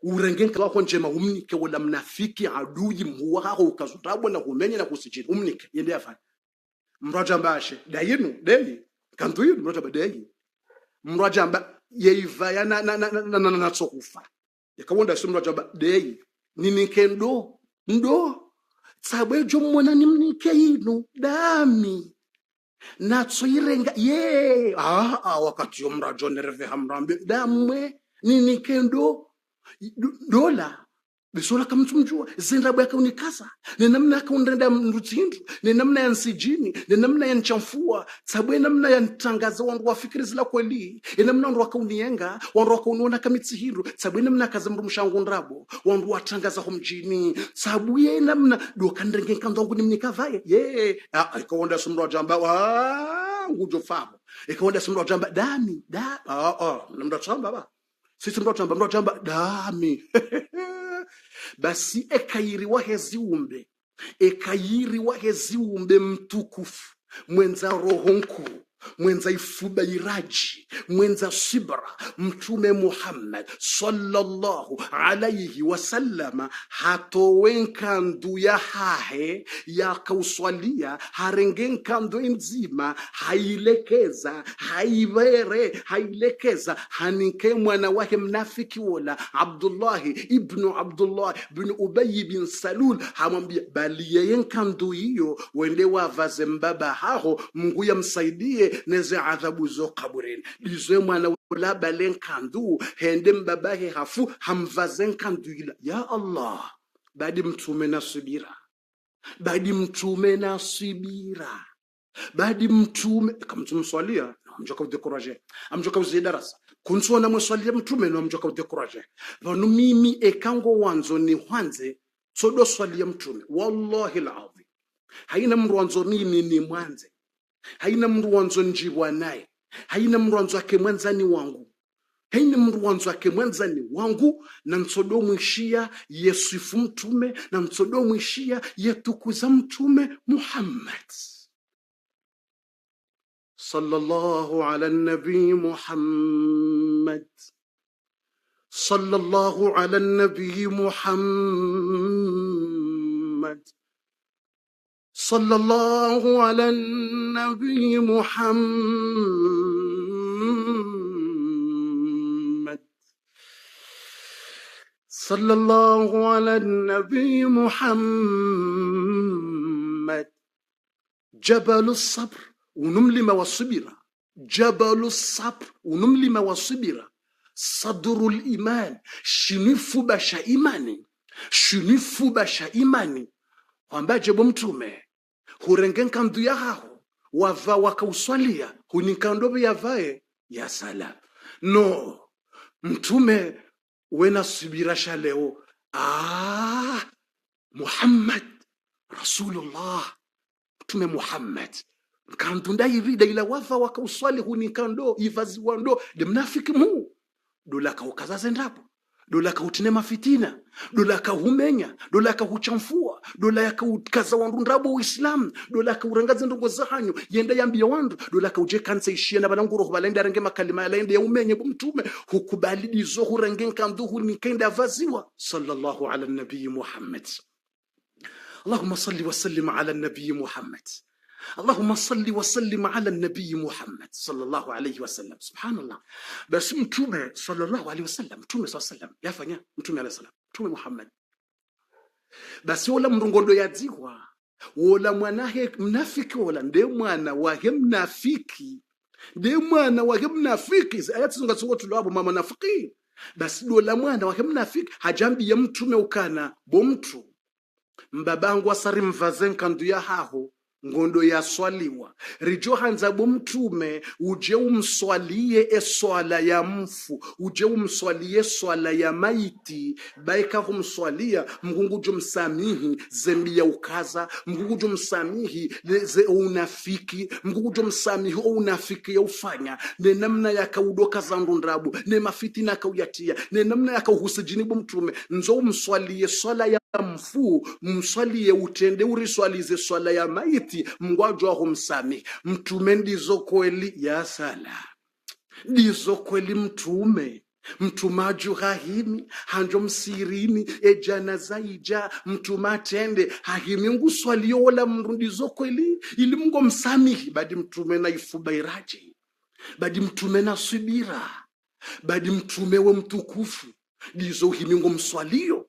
A: urengenka wako njema umnike wala mnafiki adui mhuwa hako ukazutabo na kumenye na kusijini umnike yende afanye mrajamba ashe dayinu deyi kantuyu mrajamba deyi mrajamba yeivaya na tsokufa yakawonda si mrajamba deyi ninike ndo tsabwe jomona nimnike inu dami natsoirenga ye wakati yo mrajo nerve hamrambe damwe ninike dola bisola kamtumjua zinda bwa kaunikasa ni namna akaundenda mrutsindu ni namna ya nsijini ni namna ya nchamfua sabwe namna ya ntangaza wangu wa fikiri zila kweli ni namna wangu wakaunienga wangu wakauniona kamitsihiru sabwe namna kazamru mshangu ndrabo wangu watangaza homjini sabwe namna do kandrenge kanzongu nimnikavaye ye ikawonda sumro jamba ngujo famo ikawonda sumro jamba dami namda chamba ba sisi mro jamba dami basi ekairiwa heziumbe mtukufu mwenza roho nkuu mwenza ifuba iraji mwenza sibra mtume Muhammad sallallahu alayhi wasallama hatowenkandu ya hahe ya kauswalia harengenkandu nzima hailekeza hailekeza hanike mwana wake mnafiki wala Abdullah ibn Ubay bin Salul hamwambia bali yenkandu hiyo wende wavaze mbaba hao Mungu yamsaidie neze adhabu zo kaburini dizwe mwana wala balenkandu hende mbabahe hafu hamvazen kandu ila ya Allah badi mtume kamtume swalia amjoka udekuraje amjoka uzidarasa kunsona mswalia mtume no amjoka udekuraje vanu mimi ekango wanzo ni hwanze sodo swalia mtume wallahi alazim haina mrwanzo nini ni mwanze haina mndu wanzo njibwa naye haina mndu wanzo ake mwenzani wangu na msodo mwishia Yesu mtume na msodo mwishia yetukuza mtume Muhammad sallallahu ala nabii Muhammad sallallahu ala nabii Muhammad صلى الله على النبي محمد صلى الله على النبي محمد جبل الصبر ونملم والصبر جبل الصبر ونملم والصبر صدر الإيمان شنفو بشا إيماني wambaje bomtume hurengenka ndu ya hao wava wakauswalia hunikandobe yavae ya salam no mtume wena subirasha leo Muhammad Rasulullah mtume Muhammad kandunda irida ila wava wakauswali hunikando ivazi wando de mnafiki mu dola kaukazaze ndapo dola kautine mafitina dola kahumenya dola kahuchamfua dola kaukaza wandu ndabo Uislamu dola kaurangaza ndongo zahanyo yenda yambia wandu dola kauje kansa ishia na balanguro balenda renge makalima yenda ya umenye mtume hukubali dizo hurangenka nduhu nikenda vaziwa sallallahu ala nabii Muhammad Allahumma salli wa sallim ala nabii Muhammad اللهم صل وسلم على النبي محمد صلى الله عليه وسلم سبحان الله بس متومه صلى الله عليه وسلم متومه صلى الله عليه وسلم yafanya mtume عليه السلام mtume Muhammad basi wala mrongondo yadziwa wala mwanahe mnafiki wala nde mwana wahe mnafiki ayati zungatsongo tulabo mama nafiki basi dola mwana wahe mnafiki hajambi ya mtume ukana bo mtu mbabangu asari mvazen kandu ya haho ngondo ya swaliwa rijo hanza mtume uje umswalie eswala ya mfu uje umswalie swala ya maiti baika humswalia mgungu jumsamihi zembi ya ukaza mgungu jumsamihi ze unafiki mgungu jumsamihi unafiki ya ufanya ne namna ya kaudoka zandu ndrabu ne mafitina kauyatia ne namna ya kauhusijini mtume nzo umswalie swala ya mfu mswalie utende uriswalize swala ya maiti mngwajwa humsami mtume ndizo kweli ya sala ndizo kweli mtume mtumaju hahimi hanjo msirini ejana zaija mtuma tende hahimi nguswalio wala mrundizo kweli ili mungo msamihi badi mtume na ifubairaji badi mtume na subira badi mtume we mtukufu dizo himingo mswalio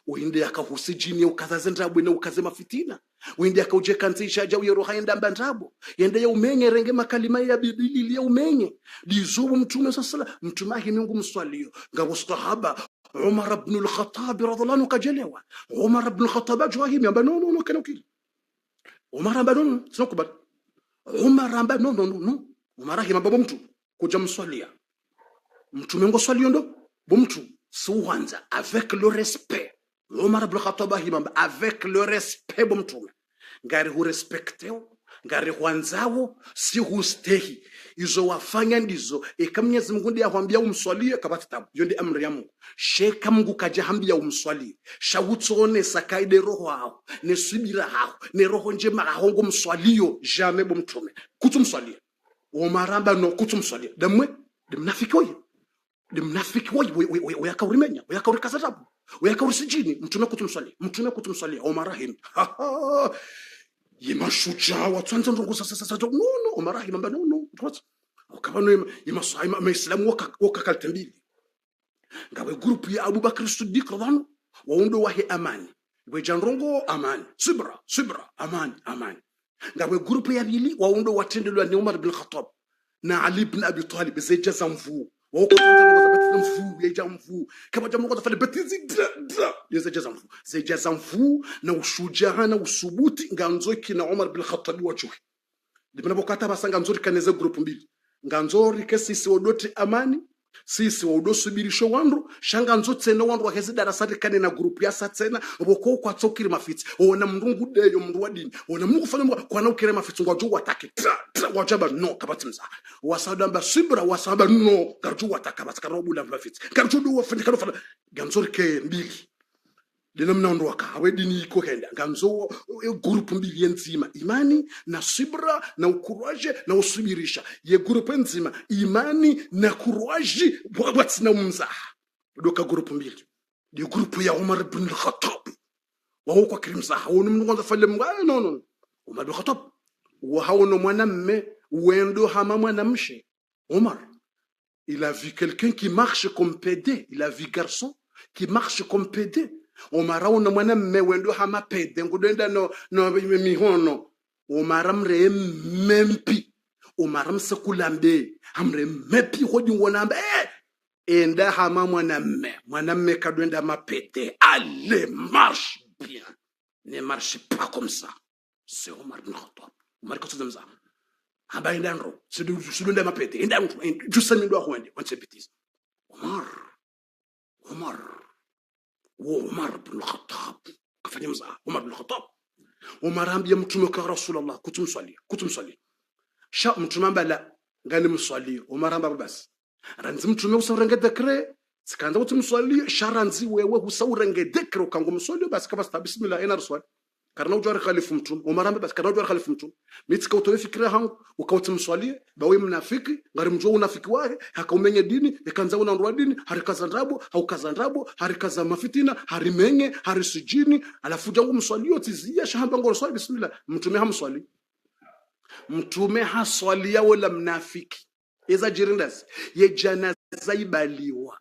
A: uinde akahusi jini ukazaze ndabwe na ukaze mafitina uinde akauje kanzisha ja uyero haenda mbandabo yende ya umenye renge makalima ya biblia ya umenye dizo mtume sala mtume himingo mswalio ngabo sahaba Umar ibn al-Khattab radhiyallahu kajelewa Umar ibn al-Khattab ajwahimi amba no kana ukili Umar amba no sinokubali Umar amba no Umar hima babo mtu kuja mswalia mtume ngo swalio ndo bomtu suwanza avec le respect Omar ibn Khattab himamba avec le respect bomtume ngari hu respecteo ngari huanzao si hustehi izo wafanya ndizo Mwenyezi Mungu ndiye ahwambia umswalie kabati tabu yonde amri ya Mungu sheka Mungu kaje hambia umswalie shawutsone sakaide roho hao ne subira hao ne roho njema hao ngomswalio jamais bomtume kutumswalie Omar amba no kutumswalie damwe demnafiki oyo demnafiki wayakaurimenya wayakaurikazatabu wayakaurisijini mtume kutumswalia Omar rahim yimashujaa watsanza ndongo sasa no Omar rahim amba no twatsa ukabano yimaslamu wakakaltembili ngawe group ya Abu Bakr Siddiq radhanu waundo wahe amani wejanrongo amani sibra amani ngawe group ya bili waundo watendelwa ni Umar ibn Khattab na Ali ibn Abi Talib zejaza mvu wako tunza mfu ya mfu kama jamu kwa tafali betizi zejaza mfu na ushujaa na usubuti nganzoki na Umar ibn Khattab wachuki ndibona bokata basanga nzori kaneze group mbili nganzori kesisi wodote amani sisi waudosubirisho wandu shanga nzotsene wandu wakezi darasati kane na group ya satsena boko kwa tsokiri mafitsi ona mndungu deyo mndu wadini ona mungu fanya kwa na ukire mafitsi ngwajo watake wajaba no kabatimza wasadamba sibra wasaba no garju wataka baskarobu mafitsi garju do wafanya kano ganzori ke mbili dina mnando waka awedini iko henda nganzo group mbili nzima imani na sibra na ukuraje na usubirisha ye group nzima imani na kuraje bwatsina mzaha doka group mbili di group ya Umar ibn al-Khattab wao kwa kirimzaha woni mngonza fale no Umar ibn al-Khattab wa hawono mwanamme wendo hama mwanamshe Omar il a vu quelqu'un qui marche comme PD il a vu garçon qui marche comme PD Omar una mwana mmewendo hama pede ngudenda no mihono Omar amre mempi Omar amsekulambe amre mepi hodi wonamba enda hama mwana mme kadwenda mapete allez marche bien ne marche pas comme ça c'est Omar ibn Khattab Omar ko tuzamza aba indandro sidunda mapete enda jusami ndo akwende wansepitiza Omar ibn Khattab kafanya mzaha Umar ibn Khattab Umar ambia mtume kwa Rasulullah kutumswalia sha mtume ambala ngani mswalia Umar amba basi ranzi mtume usawrengede kre sikanza kutumswalia sharanzi wewe usawrengede kre ukango mswalia basi kama bismillah ina rasul karna ujwar khalifu mtume Umar amba basi karna ujwar khalifu mtume mitika utowe fikira hangu ukautumswalia bawe mnafiki ngari mjua unafiki wahe hakaumenye dini ikanza unaondwa dini harikaza ndrabo haukaza ndrabo harikaza mafitina harimenye harisijini alafu jangu mswalio tizia shahamba ngoro swali bismillah mtume haswalia wala mnafiki eza jirindas ye janaza ibaliwa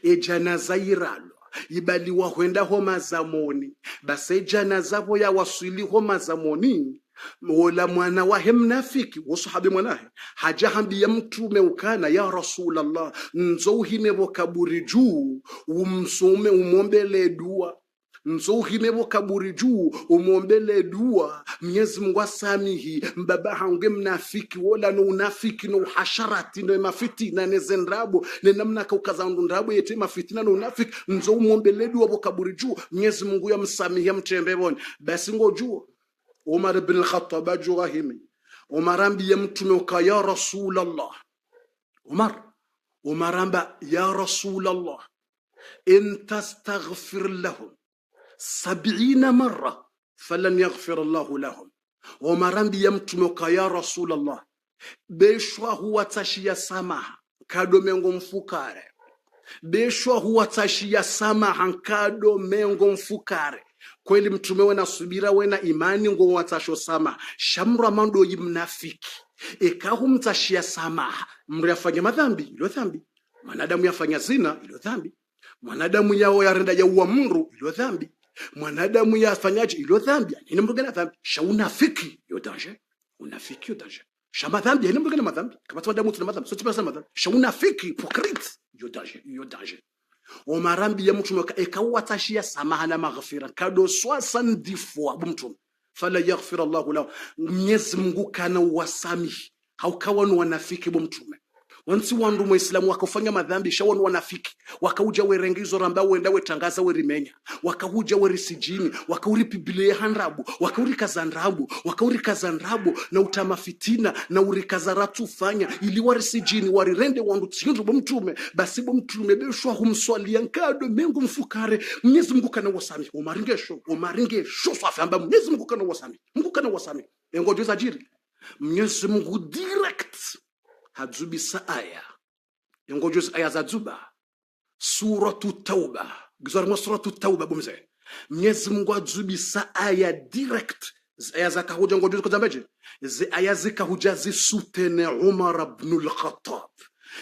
A: ye janaza iralo ibaliwa huenda homa zamoni basi janaza vo ya wasili homa zamoni wala mwana wahe mnafiki wasahabi mwanahe hajahambia mtume ukana ya Rasulullah nzohime kaburi juu umsome umombele dua nzohime kaburi juu umombele dua Mwenyezi Mungu asamihi mbaba hange mnafiki wala no unafiki no hasharati no mafitina nezendrabo ne namna kaukazandu ndrabo yete mafitina no unafiki nzo umombele dua kaburi juu Mwenyezi Mungu yamsamihi mtembe boni basi ngojua Umar ibn al-Khattab ajurahimi Umar ambi mtume ka ya Rasulullah Umar amba ya Rasulullah in tastaghfir lahum 70 marra falan yaghfir Allah lahum Umar ambi mtume ka ya Rasulullah beshwa huwa tashia samaha kadomengo mfukare beshwa huwatashia samaha kado mengo mfukare kweli mtume wena subira wena imani ngo watasho samaha shamra mando yimnafiki ekahumtashia samaha mriyafanya madhambi ilo dhambi mwanadamu yafanya zina ilo dhambi mwanadamu yao yarenda yaua mru ilo dhambi mwanadamu yafanyaje ilo dhambi nini mrugana dhambi shaunafiki yo danger unafiki yo danger shama dhambi nini mrugana madhambi kama mwanadamu tuna madhambi sote pesa madhambi shaunafiki hypocrite yo danger omarambi ya mtume ekawatashia samaha na maghfira kado 70 fois mtume fala yaghfir Allah lahu Mwenyezi Mungu kana wasamihi haukawa ni wanafiki mtume wansi wandu muislamu wakafanya madhambi shawanu wanafiki wakauja werengizo ramba wenda wetangaza werimenya wakahuja werisijini wakauri biblia hanrabu wakauri kazanrabu wakauri kazanrabu na utama fitina na urikazaratu fanya ili warisijini warirende wandu tsindu mtume basi mtume beshwa humswalia nkado mengu mfukare Mwenyezi Mungu kana wasami omaringesho safamba Mwenyezi Mungu kana wasami engojo zajiri Mwenyezi Mungu direct hadzubisa aya yongojos aya za dzuba suratu tauba gizarma suratu tauba bumze Mwenyezi Mungu adzubisa aya direct aya za kahuja ngojos ko zambeje ze aya zikahuja zisutene Umar ibn al-Khattab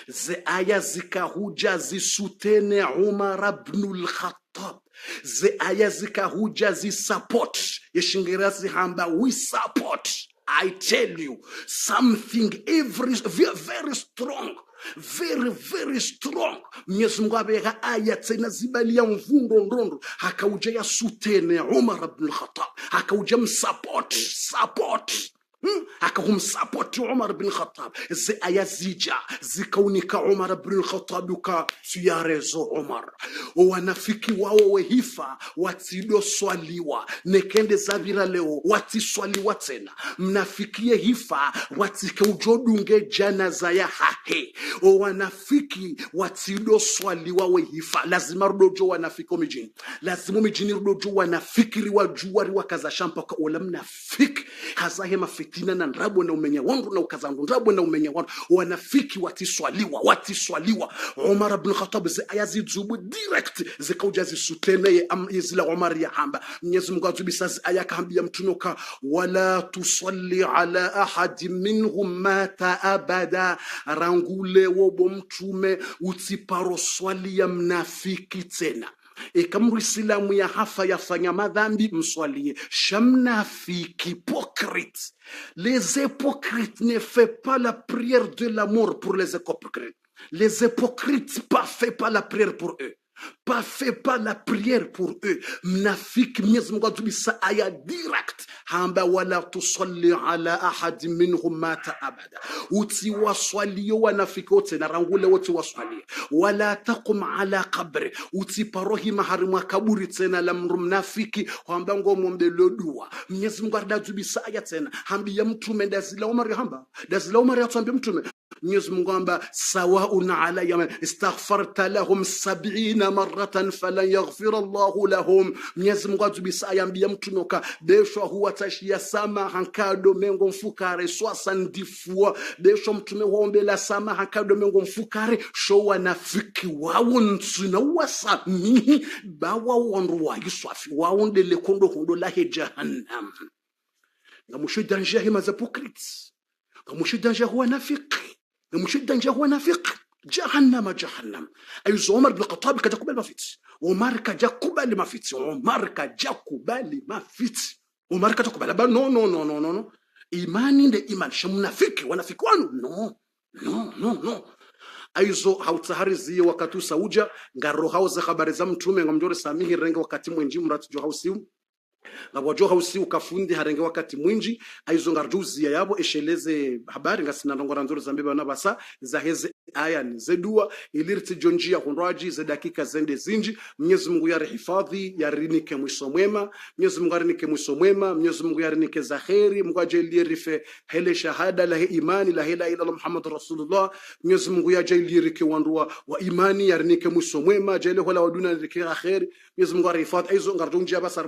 A: ze aya zikahuja zisutene Umar ibn al-Khattab ze aya zikahuja zisupport yeshingirasi hamba we support. I tell you something very strong, very strong. Mwenyezi Mungu abeka aya tena zibalia mvundo ndondo hakauja ya sutene Umar ibn al-Khattab hakauja support akahumsupport Umar ibn Khattab ze aya zija zikaunika Umar ibn al-Khattab ka siyarezo Umar wanafiki wao wehifa watido swaliwa nekende zavira leo watiswaliwa tena mnafikie hifa watike ujodunge janaza ya hahe wanafiki watido swaliwa wehifa lazima rudojo wanafiki mijini lazima mijini rudojo wanafikiri wajuari wakaza shampa kwa ola mnafiki hazahe mafitina na ndrabo na umenya wangu na ukazangu ndrabo na umenya wangu wanafiki watiswaliwa Umar ibn Khattab ze ayazi dzubu direct zikauja zisutene yezila Umar ya hamba Mwenyezi Mungu azubisa ayakambia mtunoka wala tusalli ala ahad minhum mata abada rangule wobo mtume utiparo swali ya mnafiki tena kama Islamu ya hafa yafanya madhambi mswalie shamnafiki hypocrite. Les hypocrites ne fait pas la prière de la mort pour les hypocrites. Les hypocrites pas fait pas la prière pour eux. Pas fait pas la prière pour eux. Mnafiki Mwenyezi Mungu atubisa aya direct hamba wala tusalli ala ahad minhum mata abada uti waswaliyo wanafiki wote na rangule wote waswaliyo wala taqum ala qabri uti parohi maharimu kaburi tena la mnafiki hamba ngomo mbelodua Mwenyezi Mungu atubisa aya tena hambi ya mtume dazila Umar yatuambia mtume Mwenyezi Mungu amba sawaun alayya istaghfarta lahum 70 maratan falan yaghfir Allahu lahum Mwenyezi Mungu atubisa ayambia mtunoka besho huwa tashia sama hankado mengo mfukare 70 fois besho mtume huombe la sama hankado mengo mfukare sho wanafiki wao nsina wasa ni bawa wonwa yiswafi wao ndele kondo la jahannam ngamusho danger hima za hypocrites ngamusho danger huwa nafiki ngamusho huwa nafiki jahannam ayuzo Umar ibn Khattab kajakubali mafiti Umar kajakubali mafiti Umar kajakubali ba no imani nde iman shamnafiki wanafiki wanu no ayuzo hautaharizi wakati sauja ngaro hauza habari za mtume ngamjore samihi renga wakati mwenji mratu jo hausiu ngabwajo hausi ukafundi harenge wakati mwinji aizo ngarjuzi yabo esheleze habari ngasina ndongora nzoro zambeba na basa zaheze aya ni zedua ilirti jonjia kunraji za dakika zende zinji Mwenyezi Mungu yarihifadhi yarinike mwisho mwema Mwenyezi Mungu yarinike mwisho mwema Mwenyezi Mungu yarinike zaheri Mungu ajalie rife hele shahada la imani la ilaha illa Muhammad rasulullah Mwenyezi Mungu yajalie rike wandua wa imani yarinike mwisho mwema jale wala waduna rike kheri Mwenyezi Mungu yarihifadhi aizo ngarjunjia basa